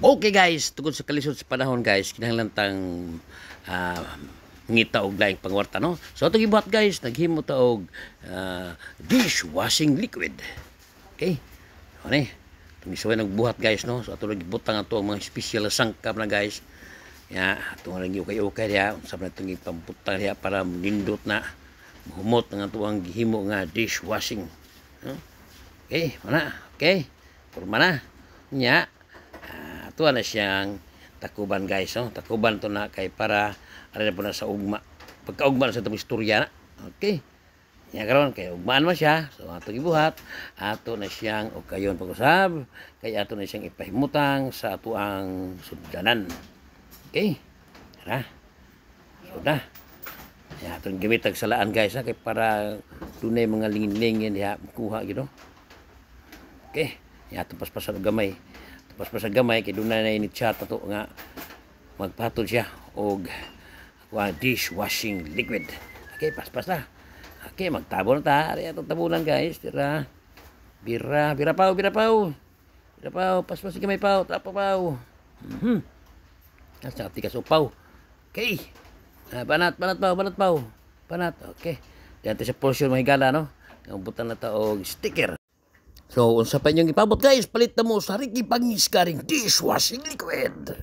Okay guys, tungkol sa kalisod sa panahon guys, kinahanglan tang uh, ngita og laing pangwarta no. So atong gibuhat guys, naghimo ta og dishwashing liquid. Okay? Ano eh? Itong isuway nagbuhat guys no. So atong gibutang ato ang mga special sangkap na guys. Ya, atong lagi ukay-ukay diha, unsa man itong ipamputang diha para nindot na mahumot ang ato ang gihimo nga dishwashing. Okay, mana? Okay. Porma na. Nya ito na siyang takuban guys, no? Takuban to na kay para ara na po na sa ugma. Pagkaugma na sa itong istorya na. Okay. Nya karon kay ugmaan man siya. So ato gibuhat, ato na siyang og kayon pag-usab, kay ato na siyang ipahimutang sa ato ang suddanan. Okay. Tara. Sudah. Ya, atong gamit ang salaan guys, ha? Kay para dunay mga lingin-lingin diha kuha gid no. Okay. Ya, ato paspasan og gamay. Paspasan gamay kay dunay na ini-chat ato nga magpatol siya og dishwashing liquid. Okay, paspas na. Okay, magtabo na ta. Ari atong tabunan guys. Tira. Bira pau. Bira pau. Paspas gamay pau. Tapa pau. Asa tikas upaw. Okay. Banat pau. Banat. Okay. Diyan sa portion mahigala no. Ngabutan na ta og sticker. So, unsa pa inyong ipabot guys, palit na mo sa Ricky Pangiscaring dishwashing liquid.